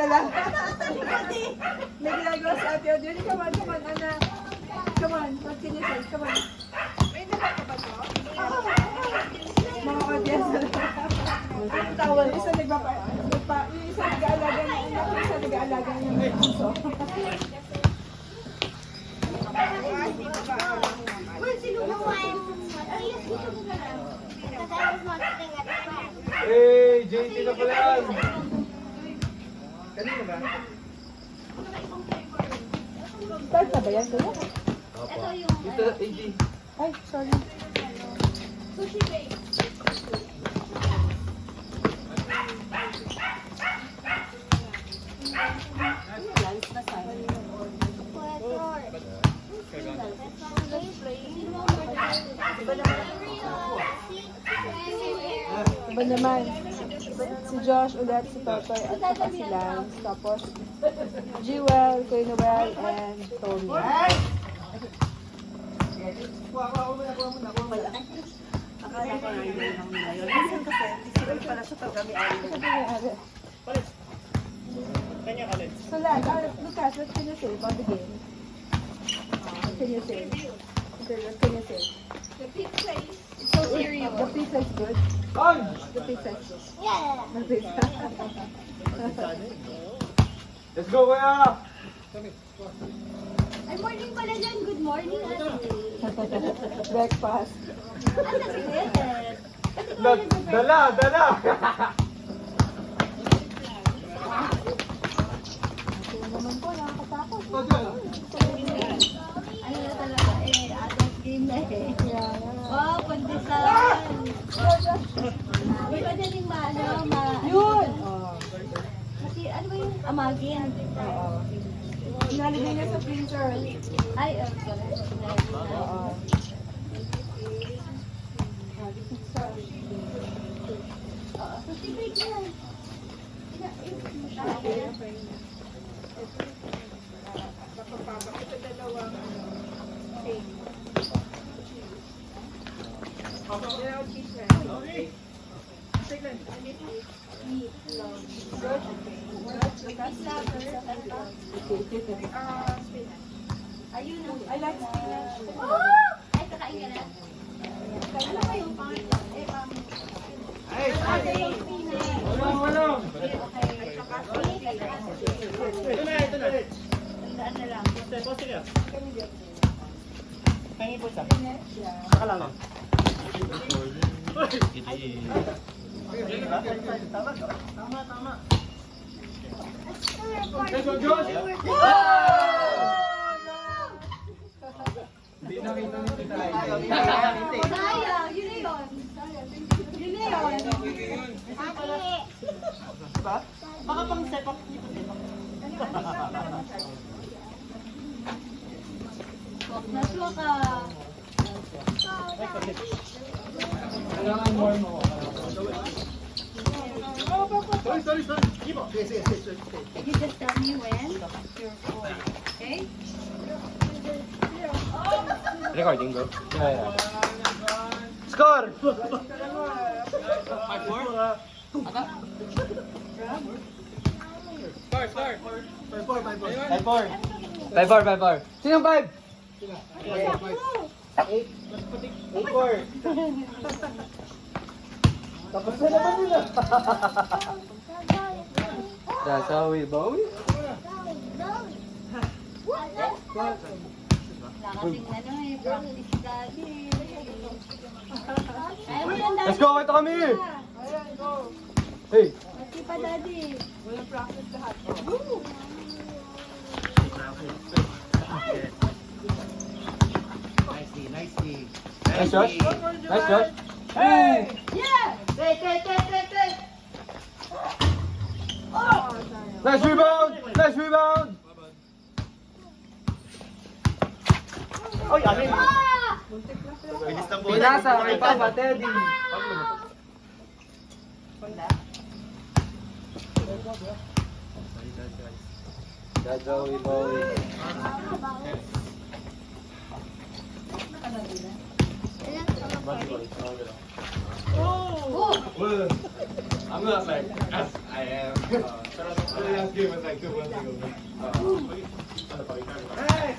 na lang. May ginagawa sa ate Audrey. Come on, anak. Come on, what can you say? Come on. May dala ka ba to? Mga audience na lang. Tawal, isa yung isa nag-aalaga ng anak, yung isa nag-aalaga ng puso. Hey, JT na pala yan. Kanina ba? Start na ba yan? Kuya? Opo. Ito, AJ. Ay, sorry. Sushi bake. Iba naman. Si Josh ulit, si Totoy, at saka si Lance. Tapos, Jewel, Kuya Noel, and Tony. Akala ko na yun lang nila yun. Minsan kasi, hindi sila pala sa pag-ami-ari. So, Lance, Lucas, what can you say about the game? What can you say? What can you say? The pizza is So serious. The pizza is good. Ay! The pizza is good. yeah. The pizza. Let's go, kuya! Ay, morning pala dyan. Good morning, ate. Breakfast. Ate, sige. Dala! Ito naman po, nakakatakot. Ano na talaga adult game na eh. Yeah. Wow, pandesal. Di ba daling Yun! Oh. Kasi ano ba yung amagin? Oo. Inalagay niya sa freezer. Ay, sorry. Oo. Sushi bake yan. Ayun na. I like spinach. Ay, kakain ka na? Ano ba yung Wala! Ito na. Tandaan na lang. Pengi po siya. Yeah. Nakalala. Tama. Let's go, Josh! Hindi nakita ni Tita Ivy. Sayang, yun na yun. Yun na yun. Diba? Baka pang sepak. Naswa ka. Kailangan more mo. Sorry. You just tell me when you're full. Okay? Recording, bro? Yeah. Score! 5-4. Sino 5? 8-4. Tapos na naman nila. Dasawi, bawi. Nakasing na naman eh. Practice daddy. Ay, walang daddy. Let's go, ito kami! Hey! Kasi pa daddy. Walang practice lahat. Nicely. Nice, Josh. Nice, Josh. Hey! Yeah! Nice rebound! Oy, alin? Ah! Pinasa kay Papa Teddy. Dasawi, bawi. Oh! I'm not like, as I am. last game was like 2 months ago. Yes!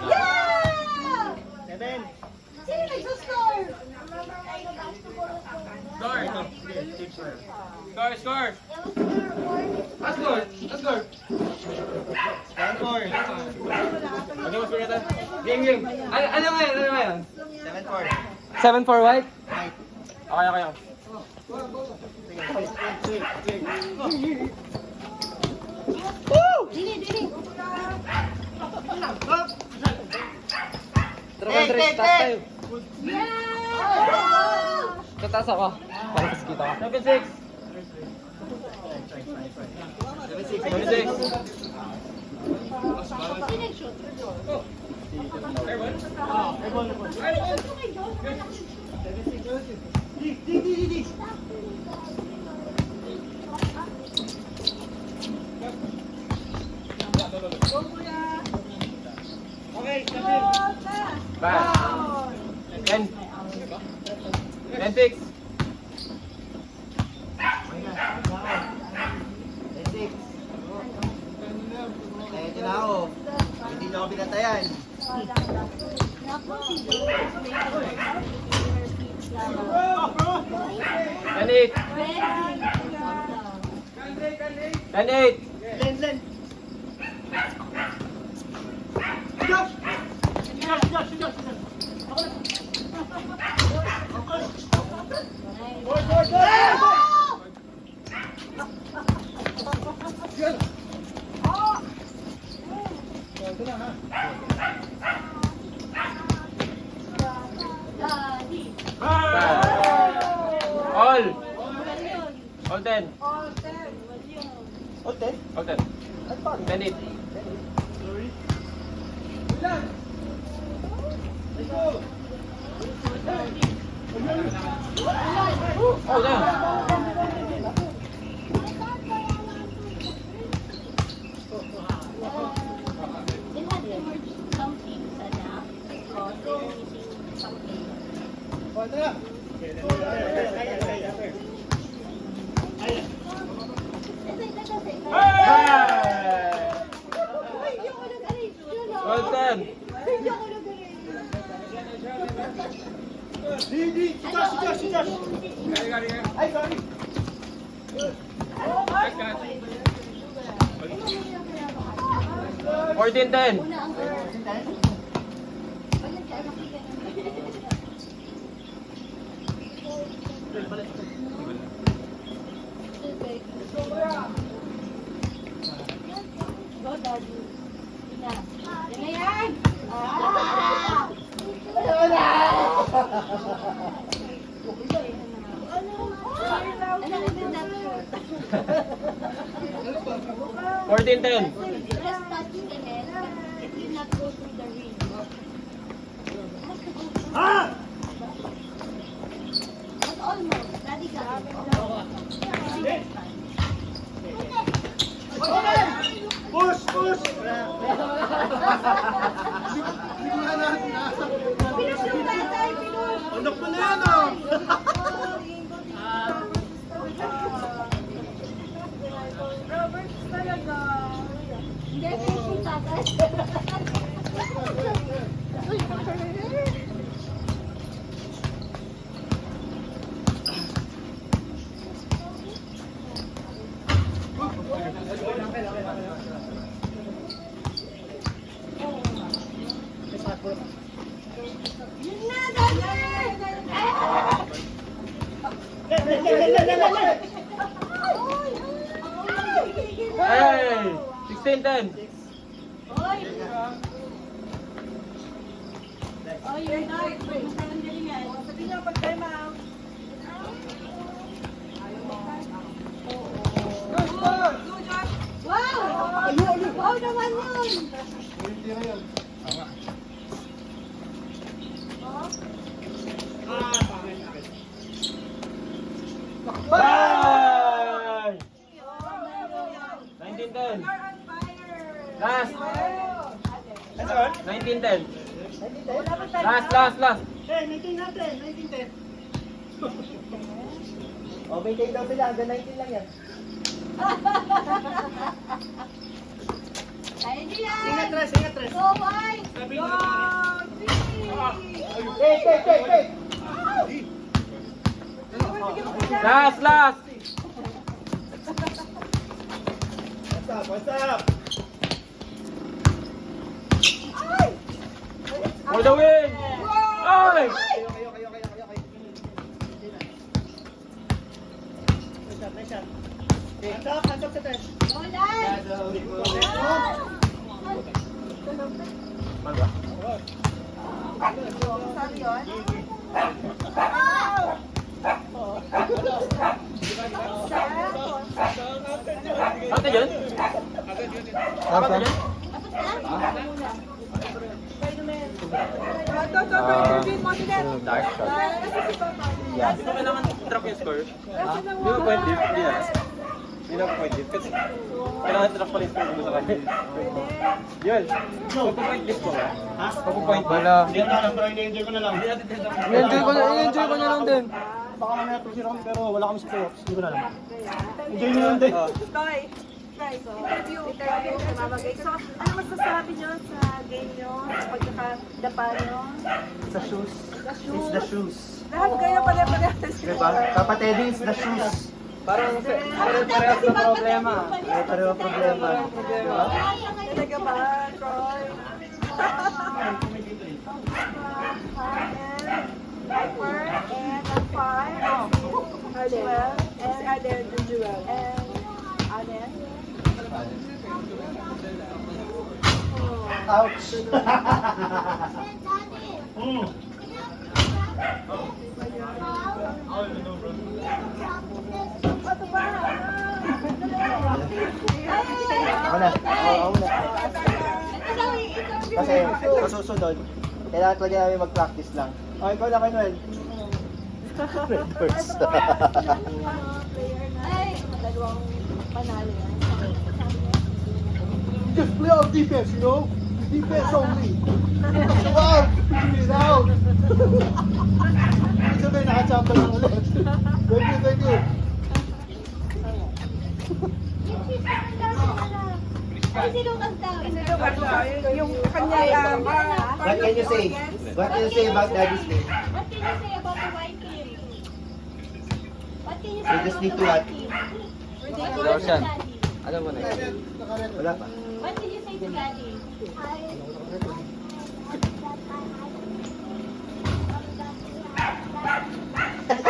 Yeah! Sino nagsuscore? Score! Let's score! Let's score! Ano mas pinata? Game! Ano ba yan? Ano ba yan? 7-4 white? Okay. Dili. Taas tayo. Yeah! Tataas ako. Para mas kita ka. 7-6. 7-6. Sino nag-shoot? Bad. 10. 10-6. Ito na ako. Hindi na ako binatayan. Naku, si 10-8. 10-8. All 10. Okay. All 10. 10-8. Oh, damn. They had to merge some teams na because they're missing some players. All 10. Ay, sorry. 14-10. Go, Daddy. Ina. Yan na yan. Ah! Ano na shoot? 14-10. Just touch the head. It will not go through the ring. But almost. Daddy got it. Push! Push! Pinush yung tatay, pinush. Anak mo na yan, ah! Robert talaga. Hindi, pinush yung tatay. Yun na, daddy! Ah! Hey! 16-10. Oy! Oy, you're not. Sabi niya, pag time out. Wow! Wow naman yun! Bye! 19-10. Last. 19-10. Last. Hey, 19 natin! 19-10. Oh, maintain daw sila. Hanggang 19 lang yan. Kaya niyo yan! Ingat, Tres. Ingat, Tres. Go, White! Go! Last, last! What's up? For the win! Ay! Hands up sa Tres. Go, Lance! Saan yun? Ate yun? Ate yun? Dark shot. Yeah. Hindi mo kailangan drop yung score. Hindi mo point deep. Hindi na. Hindi na point deep. Kasi kailangan drop pa rin score mo sa kanya. Yun. Pagpo-point deep ko ba? Ha? Pagpo-point deep. Wala. Hindi ko na alam, pero ini-enjoy ko na lang. I-enjoy ko na lang din. Baka mamaya tuloy kami, pero wala kami sa playoffs. Hindi ko na alam. Enjoy nyo lang din. Toy. Guys, interview sa mamagay. So, ano masasabi nyo sa game nyo? Sa pagkakadapa nyo? Sa shoes. It's the shoes. Lahat kayo pare-pareho sila. Diba? Kapatid, it's the shoes. Parang parehas na problema. Pareho problema. Talaga ba, Troy? Piper and Alpar. Jewel. And Aden. And Jewel. And Aden. Ouch! Ano ba? Ako na. Ako na. Kasi sa susunod, kailangan talaga namin mag-practice lang. Oh, ikaw na, Manuel. Red Birds. Ay, dalawang panalo yan. Just play our defense, you know? Defense only. Go out! Get out! Ibig sabihin, nakachamba lang ulit. Very good, very good. Ay, si Lucas daw. Yung kanya What can you say? What can you say about Daddy's name? What can you say about the white team? What can you We say just about need the to white what? team? Roshan. Alam mo na. Wala pa. What can you say to Daddy?